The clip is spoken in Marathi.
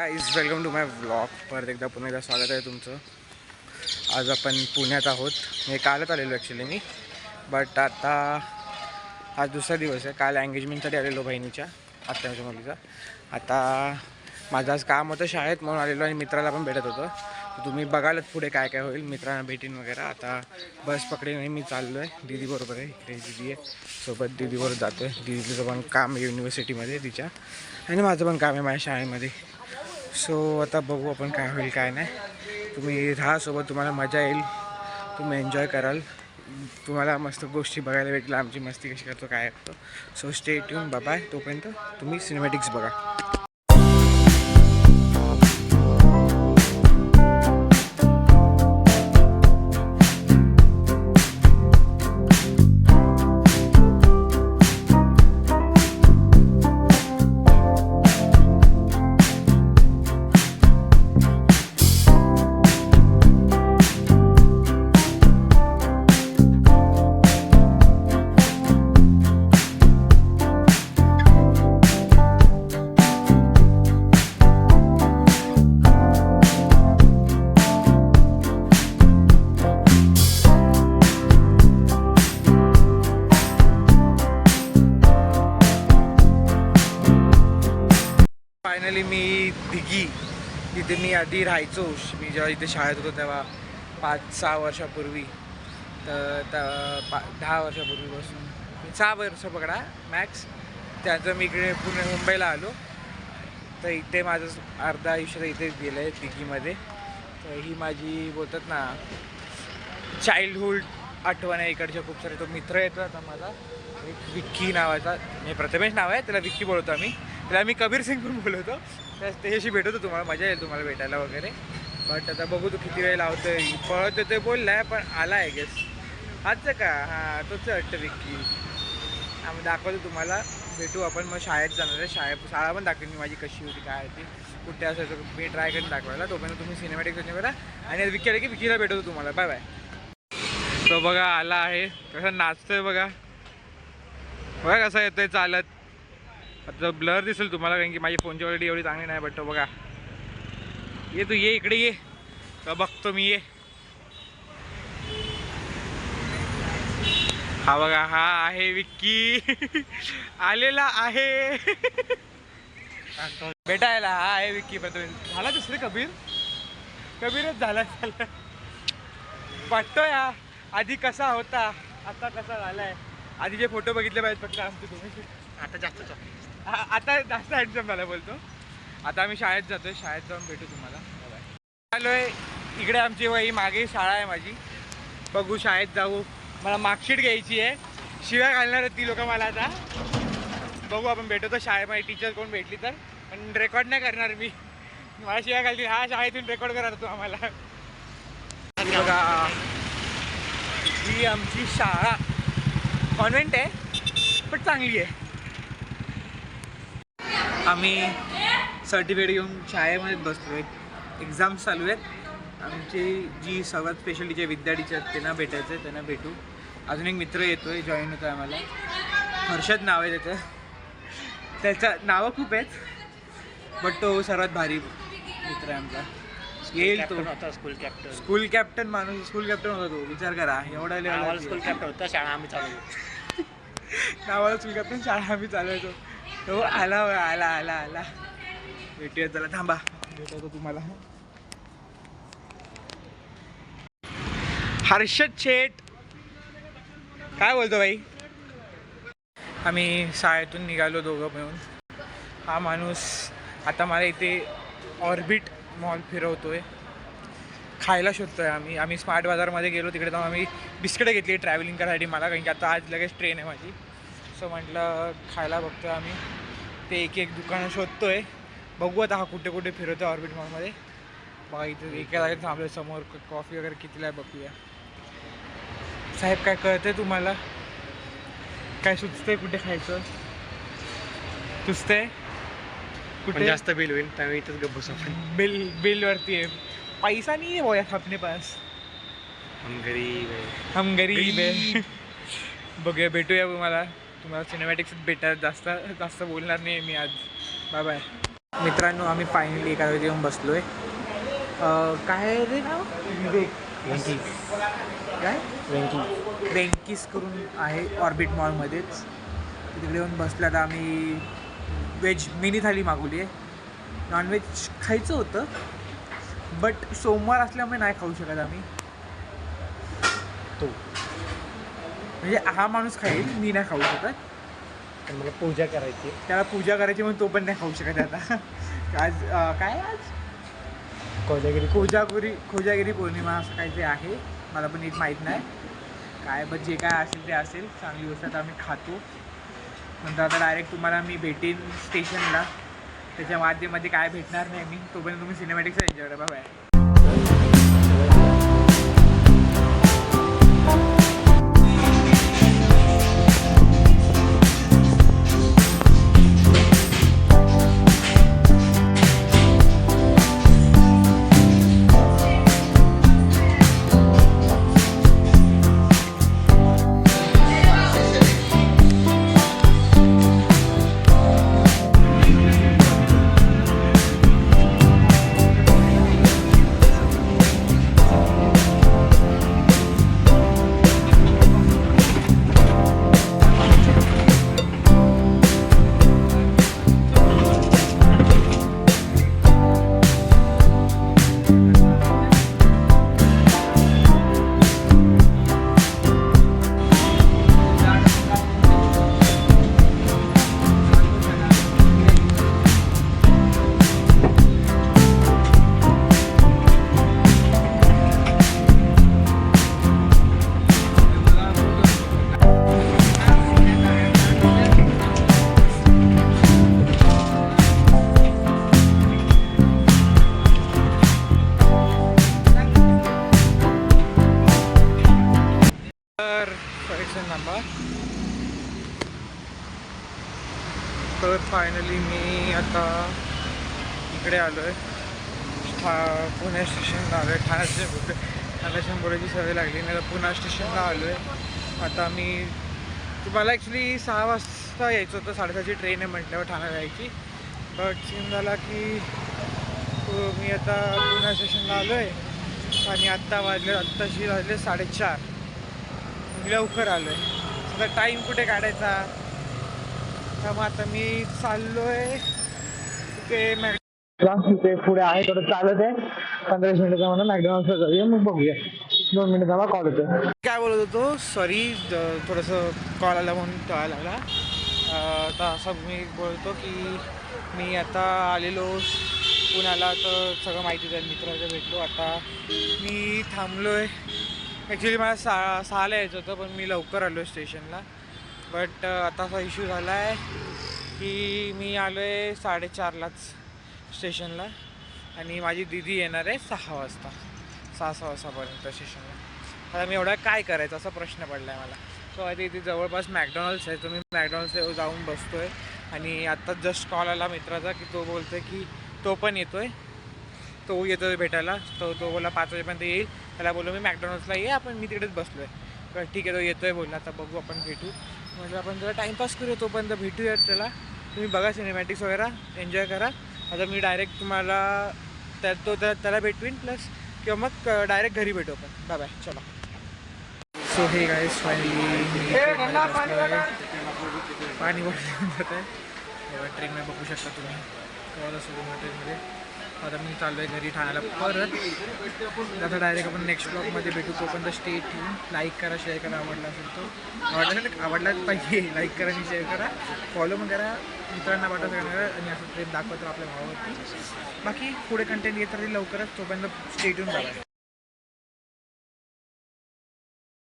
Guys welcome to my vlog. परत एकदा पुन्हा एकदा स्वागत आहे तुमचं. आज आपण पुण्यात आहोत. मी कालच आलेलो ॲक्च्युली मी, बट आता आज दुसरा दिवस आहे. काल एंगेजमेंटसाठी आलेलो बहिणीच्या आत्याच्या मुलीचा. आता माझं आज काम होतं शाळेत म्हणून आलेलो आणि मित्राला पण भेटत होतं. तुम्ही बघालच पुढे काय काय होईल, मित्रांना भेटीन वगैरे. आता बस पकडे मी चाललो आहे दीदीबरोबर आहे. इकडे दीदी आहे सोबत, दीदीबरोबर जातो आहे. दीदीचं पण काम आहे युनिव्हर्सिटीमध्ये तिच्या, आणि माझं पण काम आहे माझ्या शाळेमध्ये. सो आता बघू आपण काय होईल काय नाही. तुम्ही राहा सोबत, तुम्हाला मजा येईल, तुम्ही एन्जॉय कराल, तुम्हाला मस्त गोष्टी बघायला भेटतील, आमची मस्ती कशी करतो काय करतो. So stay tuned, bye. तोपर्यंत तुम्ही सिनेमॅटिक्स बघा. फायनली मी दिघी, जिथे मी आधी राहायचो, मी जेव्हा इथे शाळेत होतो तेव्हा 5-6 वर्षापूर्वी, तर 10 वर्षापूर्वीपासून 6 वर्ष पकडा मॅक्स. त्यानंतर मी इकडे पुणे मुंबईला आलो. तर इथे माझं अर्धा आयुष्य इथे गेलं आहे दिघीमध्ये. तर ही माझी बोलतात ना चाइल्डहूड आठवण आहे. इकडच्या खूप सारे तो मित्र येतो आता माझा, एक विक्की नावाचा, म्हणजे प्रथमेश नाव आहे त्याला, विक्की बोलतो आम्ही त्याला. मी कबीर सिंग पण बोलवतो. त्याच्याशी भेटतो, तुम्हाला मजा येईल तुम्हाला भेटायला वगैरे. बट आता बघू तो किती वेळ लावतोय. पळत येतोय बोलला आहे पण आला आहे गेस. आजचं का? हां तोच वाटतं विक्की. आम्ही दाखवतो तुम्हाला. भेटू आपण मग शाळेत जाणार आहे. शाळा पण दाखवेन मी माझी कशी होती काय होती, कुठे असायचं मी ट्राय करून दाखवायला. तोपर्यंत तुम्ही सिनेमॅटिक करा. आणि विक्की आले की विक्कीला भेटतो तुम्हाला. Bye bye. तो बघा आला आहे, कसं नाचतोय बघा. बघा कसं येतोय चालत. आता ब्लर दिसेल तुम्हाला कारण की माझी फोनची क्वालिटी एवढी चांगली नाही. बट तो बघा, ये तू ये इकडे ये, तर बघतो मी. ये हा बघा, हा आहे विक्की आलेला आहे भेटायला. हा आहे विक्की. झाला दुसरे कबीरच झाला. वाटतो या आधी कसा होता आता कसा झालाय. आधीचे फोटो बघितले पाहिजे फक्त आमचे तुम्ही. आता जास्त हँडसम झाला बोलतो. आता आम्ही शाळेत जातोय, शाळेत जाऊन भेटू तुम्हाला. आलोय इकडे. आमची वही मागे शाळा आहे माझी. बघू शाळेत जाऊ. मला मार्कशीट घ्यायची आहे. शिव्या घालणार आहेत ती लोक मला आता. बघू आपण भेटतो शाळेमध्ये. टीचर कोण भेटली तर, पण रेकॉर्ड नाही करणार मी. मला शिव्या घालतील, हा शाळेतून रेकॉर्ड करा तो आम्हाला. बघा ही आमची शाळा कॉन्व्हेंट आहे पण चांगली आहे. आम्ही सर्टिफिकेट घेऊन शाळेमध्ये बसलो आहे. एक्झाम्स चालू आहेत. आमची जी सर्वात स्पेशल टीचर विद्या टीचर त्यांना भेटायचं आहे, त्यांना भेटू. अजून एक मित्र येतो आहे, जॉईन होतो आहे आम्हाला. हर्षद नाव आहे त्याचं नावं खूप आहेत बट तो सर्वात भारी मित्र आहे आमचा. येईल तो. स्कूल कॅप्टन माणूस, स्कूल कॅप्टन होता तो. विचार करा एवढा लेवल स्कूल कॅप्टन होता. शाळा आम्ही चालवतो. नावाला स्कूल कॅप्टन, शाळा आम्ही चालवायचो. तो आला आला आला आला भेटूया. चला थांबा, भेटवतो तुम्हाला. हर्षद शेठ काय बोलतो बाई. आम्ही शाळेतून निघालो दोघं मिळून. हा माणूस आता मला इथे ऑर्बिट मॉल फिरवतोय. खायला शोधतोय आम्ही स्मार्ट बाजारमध्ये गेलो. तिकडे जाऊन आम्ही बिस्किटं घेतली ट्रॅव्हलिंग करायसाठी मला, कारण की आता आज लगेच ट्रेन आहे माझी. सो म्हटलं खायला बघतोय आम्ही. ते एक एक दुकानं शोधतोय. बघू आता हा कुठे कुठे फिरवतो ऑर्बिट मॉलमध्ये. बघा इथे एका जागेत थांबलो समोर. कॉफी वगैरे कितीला आहे बघूया. साहेब काय कळतंय तुम्हाला? काय सुचतंय कुठे खायचं? सुचतंय कुठे? जास्त बिल होईल त्यामुळे इथंच गप्प बसू. बिलवरती आहे. पैसा नाही आहे बोया अपने पास. हम गरीब है. बघूया, भेटूया तुम्हाला सिनेमॅटिक्स भेटायला. जास्त बोलणार नाही मी आज. Bye bye. मित्रांनो आम्ही फायनली एका वेळी येऊन बसलो आहे. काय रे नाव? काय वेंकीस करून आहे ऑर्बिट मॉलमध्येच. तिकडे येऊन बसल्या तर आम्ही व्हेज मिनी थाली मागवली आहे. नॉनव्हेज खायचं होतं बट सोमवार असल्यामुळे नाही खाऊ शकत आम्ही. तो म्हणजे हा माणूस खाईल, मी नाही खाऊ शकत. पण मला पूजा करायची, त्याला पूजा करायची म्हणून तो पण नाही खाऊ शकत आता. आज काय आज खोजागिरी पौर्णिमा असं काहीतरी आहे. मला पण नीट माहीत नाही काय, पण जे काय असेल ते असेल. चांगली गोष्ट आता आम्ही खातो. नंतर आता डायरेक्ट तुम्हाला मी भेटेन स्टेशनला. त्याच्या माध्यमामध्ये काय भेटणार नाही मी, तोपर्यंत तुम्ही सिनेमॅटिक्स एन्जॉय करा. बाय. तर फायनली मी आता इकडे आलो आहे. पुणे स्टेशनला आलो आहे. ठाण्याच्या बोलायची सवय लागली नाही तर पुणे स्टेशनला आलो आहे. आता मी तुम्हाला ॲक्च्युली 6 वाजता यायचं होतं. 6:30ची ट्रेन आहे म्हटल्यावर ठाण्याला यायची. बट सीन झाला की मी आता पुणे स्टेशनला आलो आहे आणि आत्ताशी वाजले 4:30. मी लवकर आलो आहे. आता टाईम कुठे काढायचा, त्यामुळे आता मी चाललो आहे तिथे पुढे आहे. थोडं चालत आहे. 15 मिनिटाचा म्हणून मॅकडॉनल्ड्सला जाऊया, मग बघूया. 2 मिनिटाचा मला कॉल होतो. काय बोलत होतो, सॉरी थोडंसं कॉल आला म्हणून कळायला लागला. तर असं मी बोलतो की मी आता आलेलो पुण्याला, तर सगळं माहिती द्या. मित्राला भेटलो. आता मी थांबलो आहे. ॲक्च्युली मला 6ला यायचं होतं पण मी लवकर आलो आहे स्टेशनला. बट आता असा इश्यू झाला आहे की मी आलो आहे 4:30लाच स्टेशनला आणि माझी दीदी येणार आहे 6 वाजता, 6 वाजतापर्यंत स्टेशनला. आता मी एवढा काय करायचं असा प्रश्न पडला आहे मला. सो आता इथे जवळपास मॅकडॉनल्ड्स आहे, तर मी मॅकडॉनल्ड्सला जाऊन बसतो आहे. आणि आत्ताच जस्ट कॉल आला मित्राचा की तो बोलतो आहे की तो पण येतो आहे, तो येतो आहे भेटायला. तो बोला 5 वाजेपर्यंत येईल. त्याला बोललो मी मॅकडॉनल्ड्सला ये, आपण मी तिकडेच बसलो आहे. ठीक आहे, तो येतो आहे बोलला. आता बघू, आपण भेटू. म्हटलं आपण जरा टाईमपास करूया, तोपर्यंत भेटूया. तुम्ही बघा सिनेमॅटिक्स वगैरे एन्जॉय करा. आता मी डायरेक्ट तुम्हाला त्याला भेटवीन प्लस किंवा मग डायरेक्ट घरी भेटू आपण. बाय बाय, चला. सो हे गाईस फायनली पाणी बघून जात आहे. ट्रेनमध्ये बघू शकता तुम्ही कॉल असतो ट्रेनमध्ये. आता मी चाललो आहे घरी ठाण्याला परत. आता डायरेक्ट आपण नेक्स्ट ब्लॉगमध्ये भेटू. तोपर्यंत स्टे ट्यून. लाईक करा, शेअर करा. आवडला असेल तो आवडलाच पाहिजे. लाईक करा आणि शेअर करा, फॉलो पण करा. मित्रांना वाटत करा आणि असं ट्रेन दाखवतो आपल्या भावावरती. बाकी पुढे कंटेंट येत राहील लवकरच. तोपर्यंत स्टे ट्यून बघा.